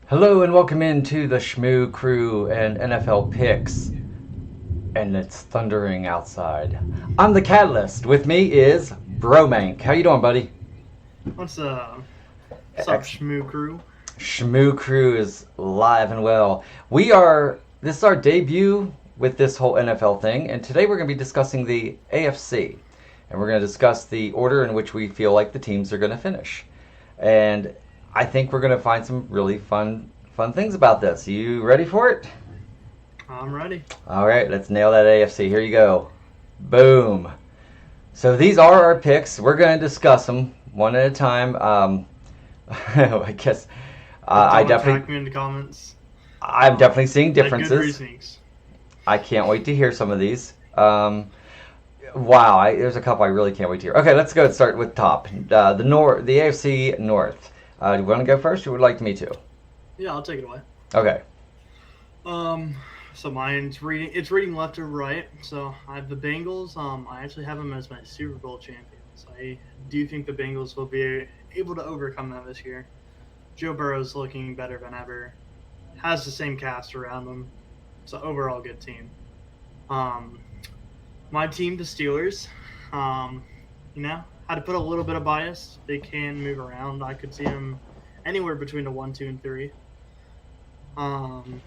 Hello and welcome into the Shmoo Crew and NFL Picks. And it's thundering outside. I'm the Catalyst. With me is Bromank. How you doing, buddy? What's what's up, Ex- Shmoo Crew? Shmoo Crew is live and well. This is our debut with this whole NFL thing, and today we're going to be discussing the AFC. And we're going to discuss the order in which we feel like the teams are going to finish. And I think we're going to find some really fun things about this. You ready for it? I'm ready. All right, let's nail that AFC. Here you go. Boom. So these are our picks. We're going to discuss them one at a time. I guess I Don't definitely, attack me in the comments. I'm definitely seeing I had good differences. reasonings. I can't wait to hear some of these. Wow, there's a couple I really can't wait to hear. Okay, let's go start with top. The AFC North. Do you want to go first, or would like me to? Yeah, I'll take it away. Okay. Um, so mine's reading. It's reading left to right. So I have the Bengals. I actually have them as my Super Bowl champions. I do think the Bengals will be able to overcome that this year. Joe Burrow's looking better than ever. Has the same cast around him. So overall, good team. Um, my team, the Steelers. Um, had to put a little bit of bias. They can move around. I could see them anywhere between a 1, 2, and 3. Um,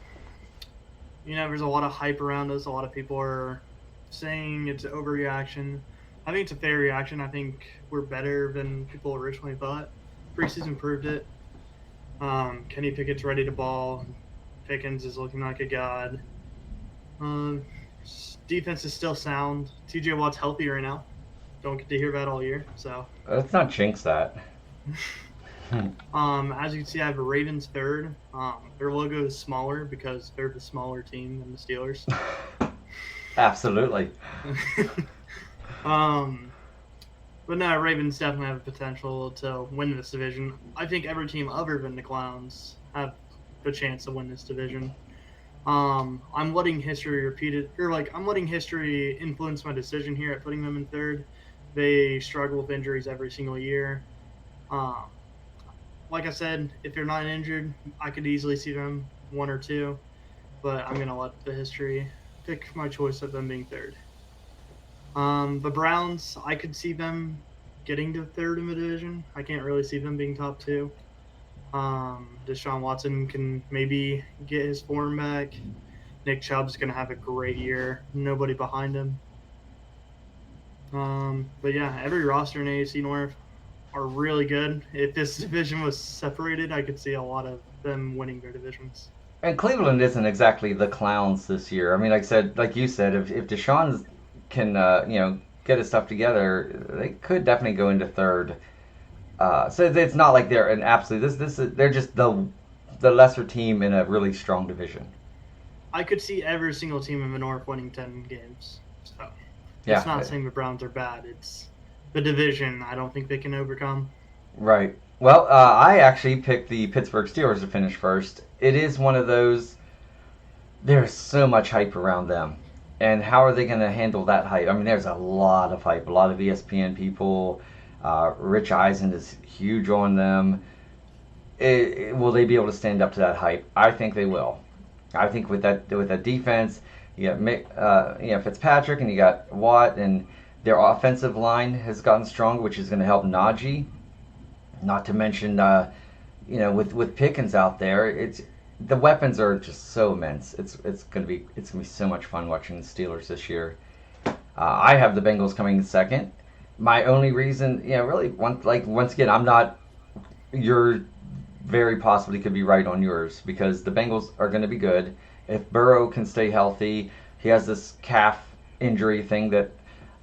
there's a lot of hype around us. A lot of people are saying it's an overreaction. I think it's a fair reaction. I think we're better than people originally thought. Preseason proved it. Kenny Pickett's ready to ball. Pickens is looking like a god. Um, Defense is still sound. TJ Watt's healthy right now. Don't get to hear that all year. So, Let's not jinx that. as you can see, I have the Ravens third. Their logo is smaller because they're the smaller team than the Steelers. Absolutely. um, but no, Ravens definitely have the potential to win this division. I think every team other than the Clowns have the chance to win this division. I'm letting history repeat it, or like I'm letting history influence my decision here at putting them in third. They struggle with injuries every single year. Um, like I said, if they're not injured, I could easily see them 1 or 2, but I'm gonna let the history pick my choice of them being third. The Browns, I could see them getting to third in the division. I can't really see them being top 2. Deshaun Watson can maybe get his form back. Nick Chubb's going to have a great year. Nobody behind him. But yeah, every roster in AFC North are really good. If this division was separated, I could see a lot of them winning their divisions. And Cleveland isn't exactly the clowns this year. I mean, like you said, if Deshaun can, get his stuff together, they could definitely go into third. So it's not like they're an absolute. They're just the lesser team in a really strong division. I could see every single team in the North winning 10 games. So it's Yeah, not saying the Browns are bad. It's the division I don't think they can overcome. right. Well, I actually picked the Pittsburgh Steelers to finish first. It is one of those. There's so much hype around them. And how are they going to handle that hype? I mean, there's a lot of hype. A lot of ESPN people. Rich Eisen is huge on them. Will they be able to stand up to that hype? I think they will. I think with that defense, you got Fitzpatrick and you got Watt, and their offensive line has gotten stronger, which is going to help Najee. Not to mention, with Pickens out there, the weapons are just so immense. It's gonna be so much fun watching the Steelers this year. I have the Bengals coming in second. My only reason, really, once again, I'm not. You're very possibly could be right on yours because the Bengals are going to be good. If Burrow can stay healthy, he has this calf injury thing that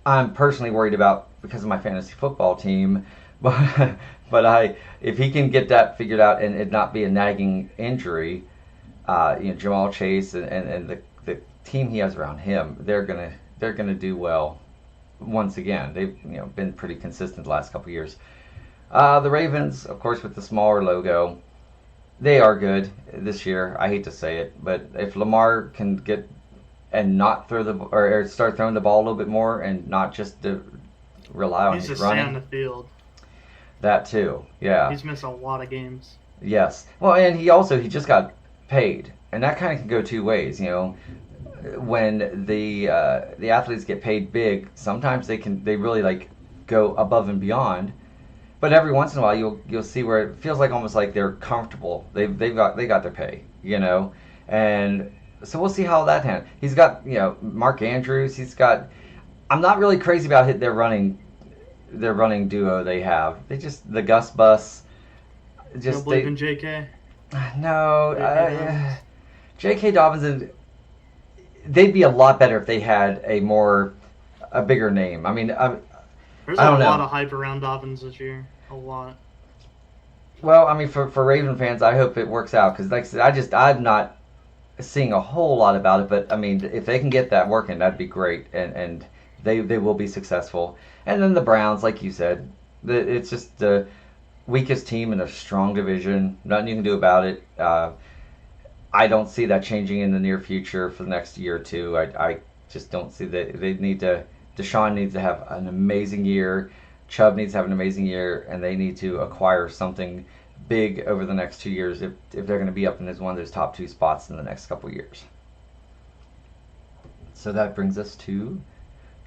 I'm personally worried about because of my fantasy football team. But if he can get that figured out and it not be a nagging injury, Jamal Chase and the team he has around him, they're gonna do well. Once again, they've been pretty consistent the last couple of years. The Ravens, of course, with the smaller logo, they are good this year. I hate to say it, but if Lamar can get and not throw or start throwing the ball a little bit more and not just to rely He on needs to his stay on running, the field. that too, yeah. He's missed a lot of games. Yes. Well, and he just got paid, and that kind of can go two ways. When the athletes get paid big, sometimes they really like go above and beyond. But every once in a while, you'll see where it feels like almost like they're comfortable. They got their pay, and so we'll see how that handles. He's got Mark Andrews. He's got. I'm not really crazy about their running duo they have. They just the Gus Bus. You don't Just believe they in JK? no JK Dobbins? J.K. Dobbins and they'd be a lot better if they had a bigger name. I mean, There's I a don't lot know. of hype around Dobbins this year. A lot. Well, I mean, for Raven fans, I hope it works out because, like I said, I'm not seeing a whole lot about it. But I mean, if they can get that working, that'd be great, and they will be successful. And then the Browns, like you said, it's just the weakest team in a strong division. Nothing you can do about it. I don't see that changing in the near future for the next year or two. I just don't see that they need to. Deshaun needs to have an amazing year. Chubb needs to have an amazing year, and they need to acquire something big over the next 2 years if they're going to be up in one of those top two spots in the next couple years. So that brings us to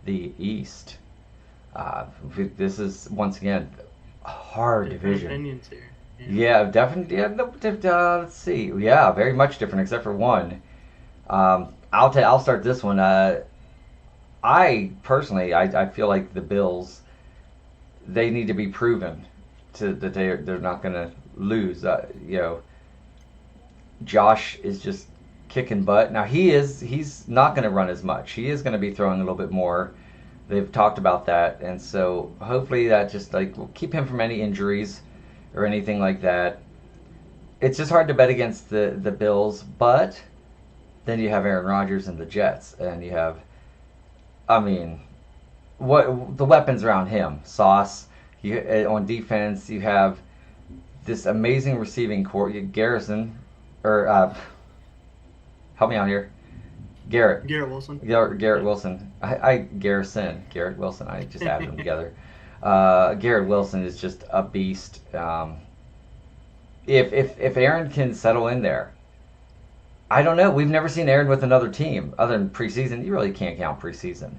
the East. This is once again a hard Different division. opinions here. Yeah, definitely. Yeah, no, let's see. Yeah, very much different except for one. I'll start this one. I personally, I feel like the Bills, they need to be proven that they're not going to lose. Josh is just kicking butt. Now he's not going to run as much. He is going to be throwing a little bit more. They've talked about that, and so hopefully that just like will keep him from any injuries or anything like that. It's just hard to bet against the Bills, but then you have Aaron Rodgers and the Jets, and you have, I mean, what the weapons around him, Sauce. On defense, you have this amazing receiving core. Garrison, or help me out here, Garrett. Garrett Wilson. Garrett Wilson. Garrett Wilson. I just added them together. Garrett Wilson is just a beast. If Aaron can settle in there, I don't know. We've never seen Aaron with another team other than preseason. You really can't count preseason.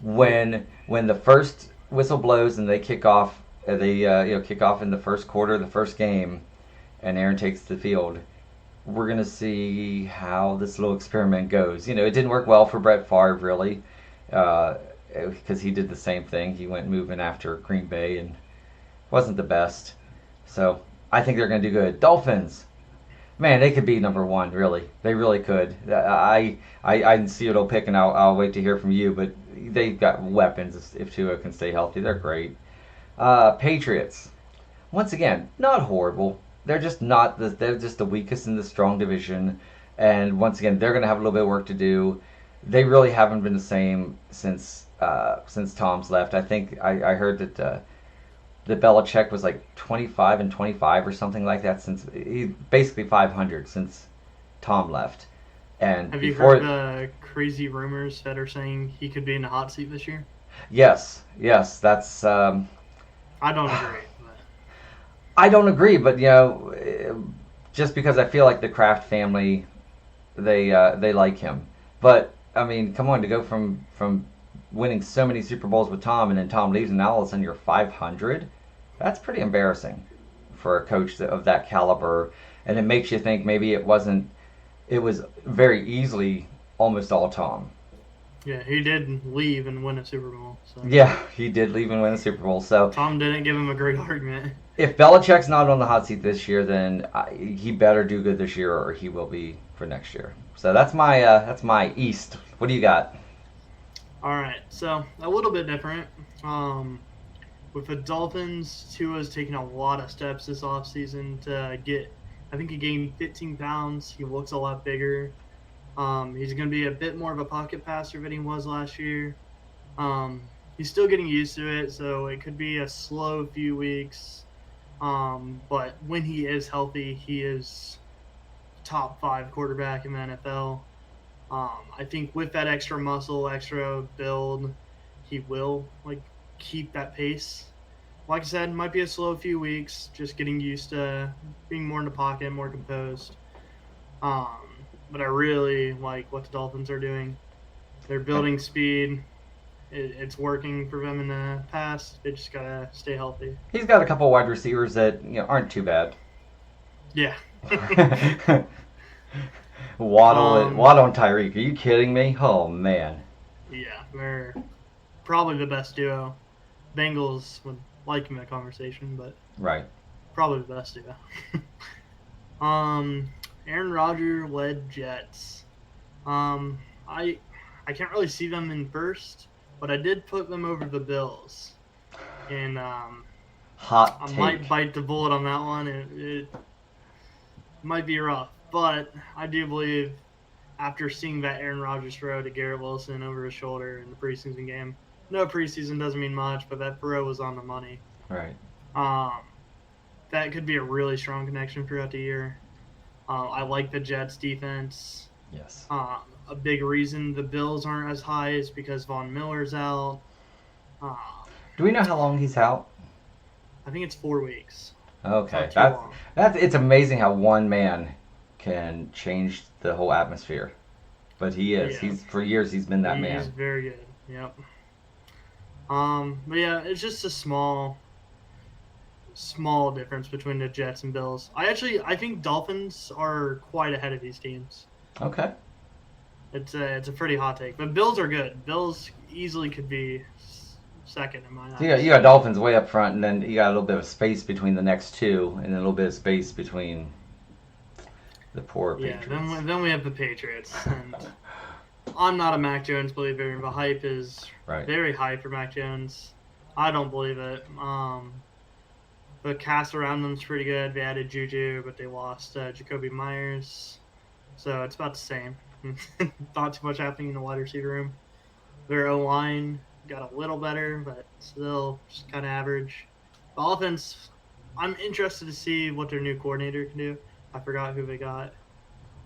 When the first whistle blows and they kick off, kick off in the first quarter, the first game, and Aaron takes the field. We're gonna see how this little experiment goes. It didn't work well for Brett Favre really, because he did the same thing. He went moving after Green Bay and wasn't the best. So I think they're gonna do good. Dolphins. Man, they could be number one, really. They really could. I see what I'll pick, and I'll wait to hear from you. But they've got weapons if Tua can stay healthy. They're great. Patriots. Once again, not horrible. They're just not. They're just the weakest in the strong division, and once again, they're going to have a little bit of work to do. They really haven't been the same since Tom's left. I think I heard that. The Belichick was like 25-25 or something like that since he basically 500 since Tom left. And Have you before, heard the crazy rumors that are saying he could be in the hot seat this year? yes, that's. I don't agree. But I don't agree, but just because I feel like the Kraft family, they like him. But I mean, come on, to go from winning so many Super Bowls with Tom and then Tom leaves and now all of a sudden you're 500. That's pretty embarrassing for a coach of that caliber, and it makes you think maybe it wasn't. It was very easily almost all Tom. yeah, he did leave and win a Super Bowl. So Yeah, he did leave and win the Super Bowl. So Tom didn't give him a great argument. if Belichick's not on the hot seat this year, then he better do good this year, or he will be for next year. So that's my East. What do you got? All right, so a little bit different. With the Dolphins, Tua's taken a lot of steps this offseason to get. I think he gained 15 pounds. He looks a lot bigger. He's going to be a bit more of a pocket passer than he was last year. He's still getting used to it, so it could be a slow few weeks. But when he is healthy, he is top 5 quarterback in the NFL. I think with that extra muscle, extra build, he will keep that pace. like I said, might be a slow few weeks, just getting used to being more in the pocket, more composed. But I really like what the Dolphins are doing. They're building speed. It's working for them in the past. They just gotta stay healthy. He's got a couple wide receivers that aren't too bad. Yeah. Waddle and Tyreek. Are you kidding me? Oh man. Yeah, they're probably the best duo. Bengals would like in that conversation, but Right. probably the best duo. Aaron Rodgers led Jets. Um, I can't really see them in first, but I did put them over the Bills, and Hot I take. might bite the bullet on that one. It might be rough, but I do believe after seeing that Aaron Rodgers throw to Garrett Wilson over his shoulder in the preseason game, no preseason doesn't mean much, but that throw was on the money. Right. Um, that could be a really strong connection throughout the year. I like the Jets defense. Yes. A big reason the Bills aren't as high is because Von Miller's out. Do we know how long he's out? I think it's 4 weeks. Okay, Long. it's amazing how one man can change the whole atmosphere. But he is. Yeah. He's for years he's been that man. He's very good. Yep. But yeah, it's just a small difference between the Jets and Bills. I think Dolphins are quite ahead of these teams. Okay. It's a pretty hot take, but Bills are good. Bills easily could be second in my eyes. So you got Dolphins way up front, and then you got a little bit of space between the next two, and then a little bit of space between the poor Patriots. Yeah, then we have the Patriots, and I'm not a Mac Jones believer. The hype is very high for Mac Jones. I don't believe it. The cast around them is pretty good. They added Juju, but they lost Jacoby Myers, so it's about the same. Not too much happening in the wide receiver room. Their O-line got a little better, but still just kind of average. The offense, I'm interested to see what their new coordinator can do. I forgot who they got,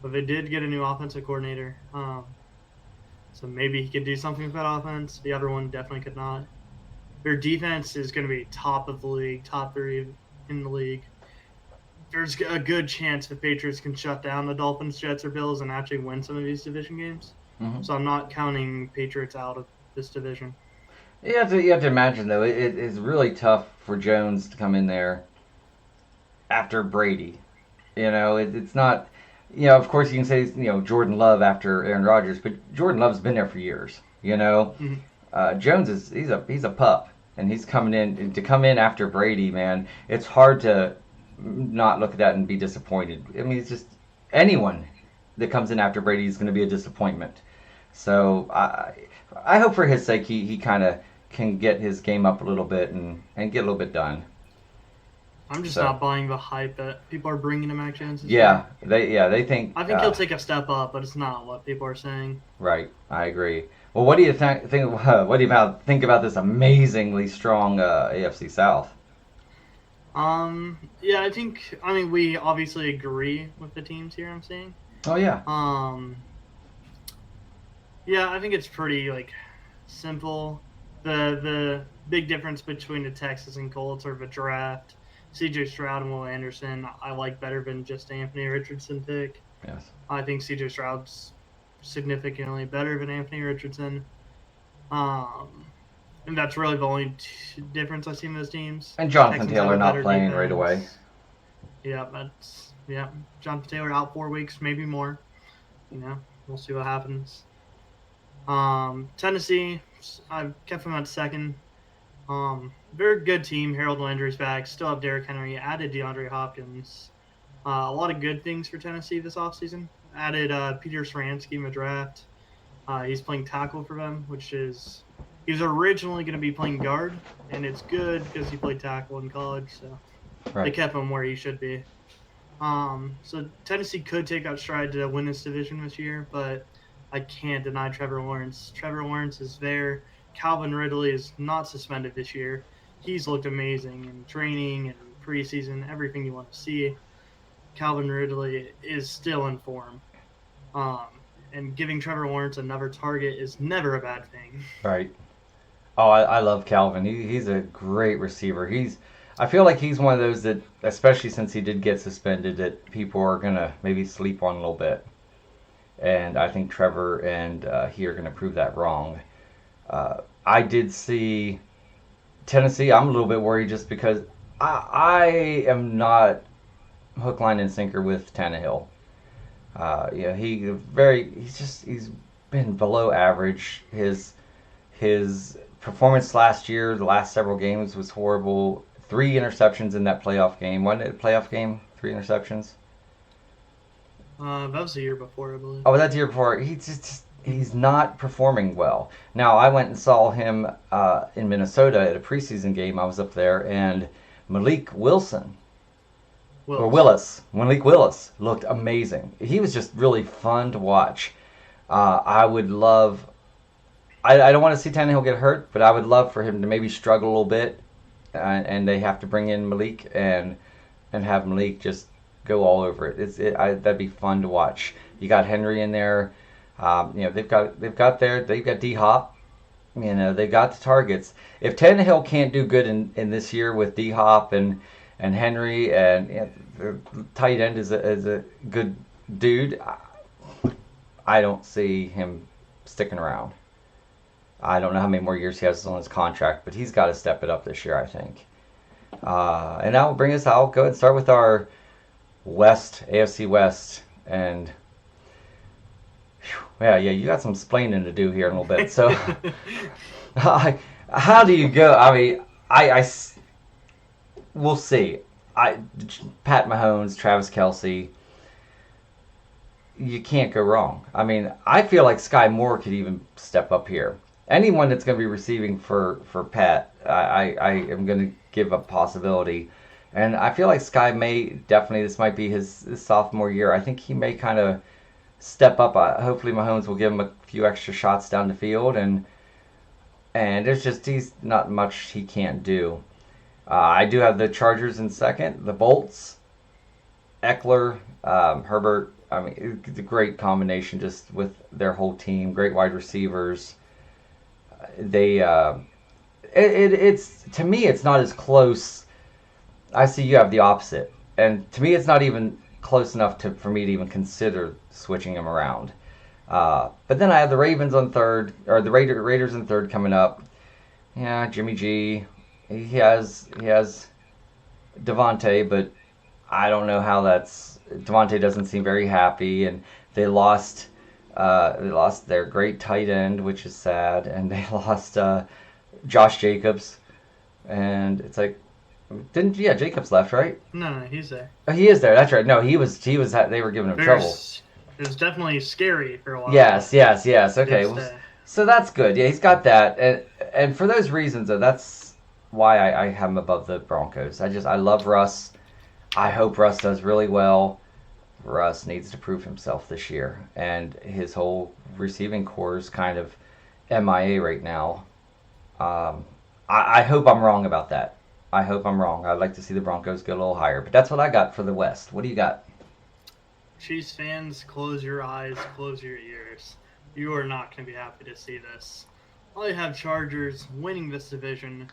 but they did get a new offensive coordinator. So maybe he could do something with that offense. The other one definitely could not. Their defense is going to be top of the league, top 3 in the league. There's a good chance the Patriots can shut down the Dolphins, Jets, or Bills and actually win some of these division games. Mm-hmm. So I'm not counting Patriots out of this division. You have to imagine, though, it is really tough for Jones to come in there after Brady. It's not, of course you can say, Jordan Love after Aaron Rodgers, but Jordan Love's been there for years, Mm-hmm. Jones he's a pup, and he's coming in, to come in after Brady, man, it's hard to not look at that and be disappointed. I mean, it's just anyone that comes in after Brady is going to be a disappointment. So I hope for his sake he kind of can get his game up a little bit and get a little bit done. I'm just not buying the hype that people are bringing to Mac Jones. They think. I think he'll take a step up, but it's not what people are saying. Right, I agree. Well, what do you think? What do you think about this amazingly strong AFC South? Yeah, I mean, we obviously agree with the teams here. I'm saying. Oh yeah. Yeah, I think it's pretty simple. The big difference between the Texans and Colts are the draft. C.J. Stroud and Will Anderson, I like better than just Anthony Richardson pick. Yes. I think C.J. Stroud's significantly better than Anthony Richardson. And that's really the only difference I see in those teams. And Jonathan Taylor not playing defense right away. Yeah, Jonathan Taylor out 4 weeks, maybe more. We'll see what happens. Tennessee, I've kept them at second. Very good team. Harold Landry's back. Still have Derrick Henry. Added DeAndre Hopkins. A lot of good things for Tennessee this offseason. Added Peter Saransky in the draft. He's playing tackle for them, which is he was originally going to be playing guard, and it's good because he played tackle in college, so they kept him where he should be. So Tennessee could take out stride to win this division this year, but I can't deny Trevor Lawrence. Trevor Lawrence is there. Calvin Ridley is not suspended this year. He's looked amazing in training and preseason, everything you want to see. Calvin Ridley is still in form. And giving Trevor Lawrence another target is never a bad thing. Right. Oh, I love Calvin. He's a great receiver. I feel like he's one of those that, especially since he did get suspended, that people are gonna maybe sleep on a little bit. And I think Trevor and he are gonna prove that wrong. I did see Tennessee. I'm a little bit worried just because I am not hook, line, and sinker with Tannehill. Yeah, he's been below average. His performance last year, the last several games was horrible. 3 interceptions in that playoff game. Wasn't it a playoff game? 3 interceptions. That was the year before, I believe. Oh, that's the year before. He's not performing well. Now I went and saw him in Minnesota at a preseason game. I was up there, and Malik Wilson or Malik Willis looked amazing. He was just really fun to watch. I would love. I don't want to see Tannehill get hurt, but I would love for him to maybe struggle a little bit, and they have to bring in Malik and have Malik just go all over it. That'd be fun to watch. You got Henry in there. They've got D Hop. They've got the targets. If Tannehill can't do good in this year with D Hop and Henry and the tight end is a good dude, I don't see him sticking around. I don't know how many more years he has on his contract, but he's got to step it up this year, I think. And that will bring us. I'll go ahead and start with our West, AFC West, and yeah, you got some splaining to do here in a little bit. So, how do you go? I mean, we'll see. Pat Mahomes, Travis Kelce, you can't go wrong. I mean, I feel like Sky Moore could even step up here. Anyone that's going to be receiving for Pat, I am going to give a possibility. And I feel like Sky this might be his sophomore year. I think he may kind of step up. Hopefully Mahomes will give him a few extra shots down the field. And he's not much he can't do. I do have the Chargers in second. The Bolts, Eckler, Herbert. I mean, it's a great combination just with their whole team. Great wide receivers. It's to me, it's not as close. I see you have the opposite, and to me, it's not even close enough for me to even consider switching them around. But then I have the Ravens on third, or the Raiders in third coming up. Yeah, Jimmy G. He has Devontae, but I don't know how Devontae doesn't seem very happy, and they lost their great tight end, which is sad, and they lost Josh Jacobs, and it's like, Jacobs left, right? No, he's there. Oh, he is there. That's right. No, he was. They were giving him trouble. It was definitely scary for a while. Yes. Okay, so that's good. Yeah, he's got that, and for those reasons, that's why I have him above the Broncos. I love Russ. I hope Russ does really well. Russ needs to prove himself this year, and his whole receiving core is kind of MIA right now. I hope I'm wrong about that. I hope I'm wrong. I'd like to see the Broncos go a little higher, but that's what I got for the West. What do you got? Chiefs fans, close your eyes, close your ears. You are not going to be happy to see this. I have Chargers winning this division.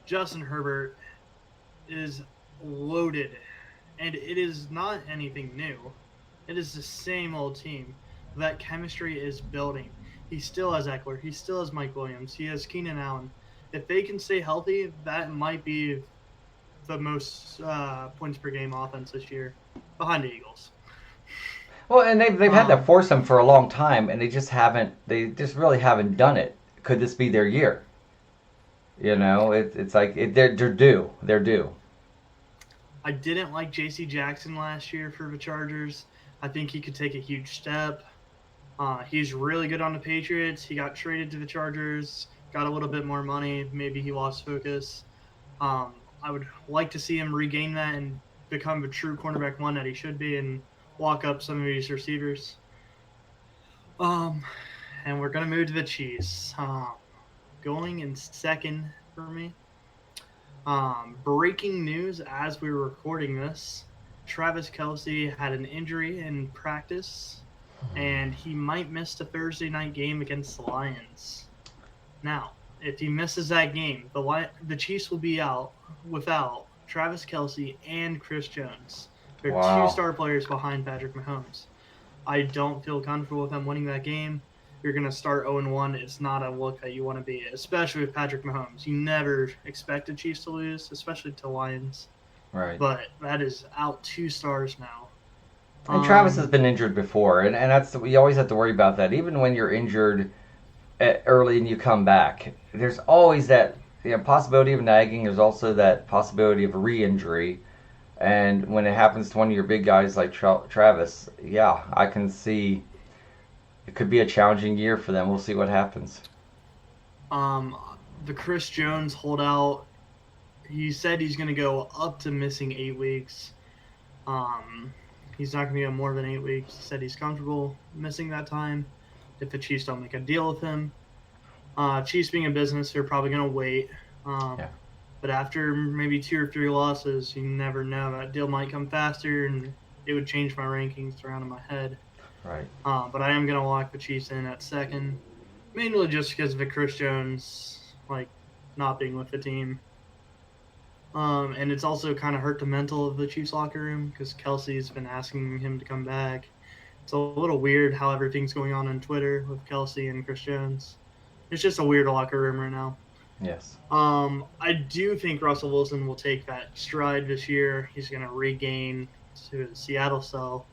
Justin Herbert is loaded, and it is not anything new. It is the same old team. That chemistry is building. He still has Eckler. He still has Mike Williams. He has Keenan Allen. If they can stay healthy, that might be the most points per game offense this year, behind the Eagles. Well, and they've had that foursome for a long time, and they just really haven't done it. Could this be their year? It's like they're due. They're due. I didn't like J.C. Jackson last year for the Chargers. I think he could take a huge step. He's really good on the Patriots. He got traded to the Chargers, got a little bit more money. Maybe he lost focus. I would like to see him regain that and become the true cornerback one that he should be and walk up some of these receivers. And we're going to move to the Chiefs. Going in second for me. Breaking news as we were recording this. Travis Kelce had an injury in practice, and he might miss the Thursday night game against the Lions. Now, if he misses that game, the Chiefs will be out without Travis Kelce and Chris Jones. They're two Wow. star players behind Patrick Mahomes. I don't feel comfortable with them winning that game. You're going to start 0-1. It's not a look that you want to be, especially with Patrick Mahomes. You never expect the Chiefs to lose, especially to Lions. Right. But that is out 2 stars now. And Travis has been injured before, and that's we always have to worry about that. Even when you're injured early and you come back, there's always that possibility of nagging. There's also that possibility of a re-injury. And when it happens to one of your big guys like Travis, yeah, I can see it could be a challenging year for them. We'll see what happens. The Chris Jones holdout, he said he's going to go up to missing 8 weeks. He's not going to go more than 8 weeks. He said he's comfortable missing that time if the Chiefs don't make a deal with him. Chiefs being a business, they're probably going to wait. Yeah. But after maybe 2 or 3 losses, you never know. That deal might come faster, and it would change my rankings around in my head. Right. But I am going to lock the Chiefs in at second, mainly just because of the Chris Jones not being with the team. And it's also kind of hurt the mental of the Chiefs locker room because Kelsey's been asking him to come back. It's a little weird how everything's going on Twitter with Kelsey and Chris Jones. It's just a weird locker room right now. Yes. I do think Russell Wilson will take that stride this year. He's going to regain to his Seattle self.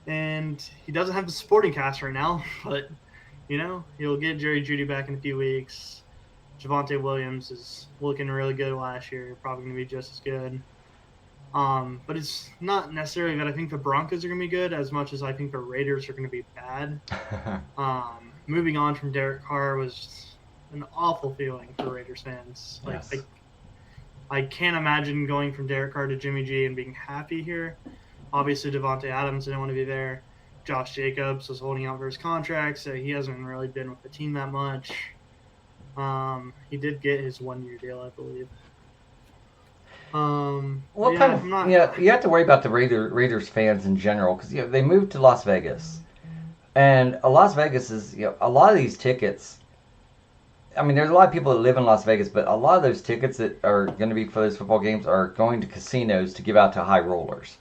And he doesn't have the supporting cast right now, but, he'll get Jerry Jeudy back in a few weeks. Javonte Williams is looking really good last year, probably going to be just as good. But it's not necessarily that I think the Broncos are going to be good as much as I think the Raiders are going to be bad. Moving on from Derek Carr was an awful feeling for Raiders fans. Yes. I can't imagine going from Derek Carr to Jimmy G and being happy here. Obviously, Devontae Adams didn't want to be there. Josh Jacobs was holding out for his contract, so he hasn't really been with the team that much. He did get his 1-year deal, I believe. You have to worry about the Raiders fans in general because they moved to Las Vegas, and Las Vegas is a lot of these tickets. I mean, there's a lot of people that live in Las Vegas, but a lot of those tickets that are going to be for those football games are going to casinos to give out to high rollers.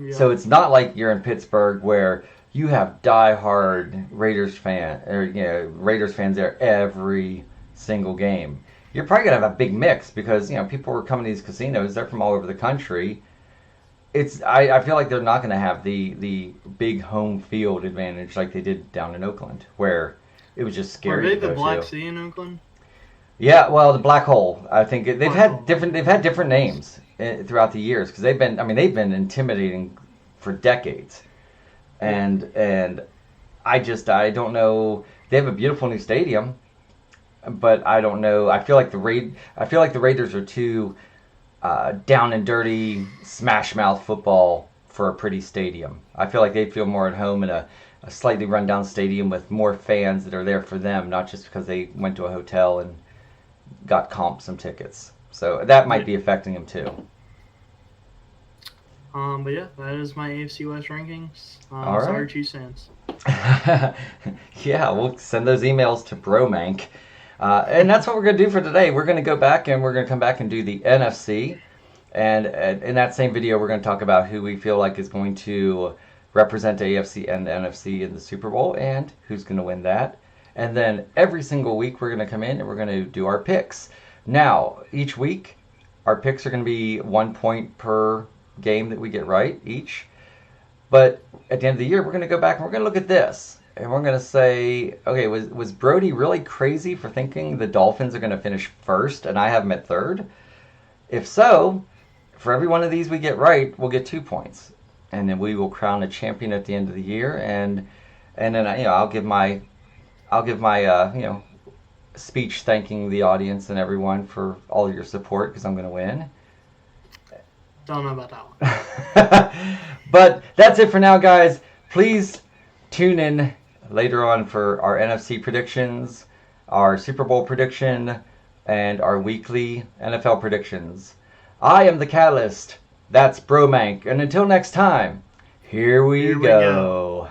Yeah. So it's not like you're in Pittsburgh where you have diehard Raiders fans there every single game. You're probably gonna have a big mix because people are coming to these casinos. They're from all over the country. I feel like they're not gonna have the big home field advantage like they did down in Oakland, where it was just scary. Are they the Black Sea in Oakland? Yeah, well, the Black Hole. I think they've had different names throughout the years because they've been intimidating for decades, and I don't know. They have a beautiful new stadium, but I don't know. I feel like the Raiders are too down and dirty, smash mouth football for a pretty stadium. I feel like they feel more at home in a slightly run down stadium with more fans that are there for them, not just because they went to a hotel and got comped some tickets. So that might be affecting them too. But yeah, that is my AFC West rankings. All right. Sorry, Chiefs fans. Yeah, we'll send those emails to Bromank. And that's what we're going to do for today. We're going to go back and we're going to come back and do the NFC. And in that same video, we're going to talk about who we feel like is going to represent AFC and NFC in the Super Bowl and who's going to win that. And then every single week, we're going to come in and we're going to do our picks. Now, each week, our picks are going to be 1 point per game that we get right each. But at the end of the year, we're going to go back and we're going to look at this. And we're going to say, okay, was Brody really crazy for thinking the Dolphins are going to finish first and I have them at third? If so, for every one of these we get right, we'll get 2 points. And then we will crown a champion at the end of the year. And then I'll give my speech thanking the audience and everyone for all of your support because I'm going to win. Don't know about that one. But that's it for now, guys. Please tune in later on for our NFC predictions, our Super Bowl prediction, and our weekly NFL predictions. I am the Catalyst. That's Bromank. And until next time, here we go.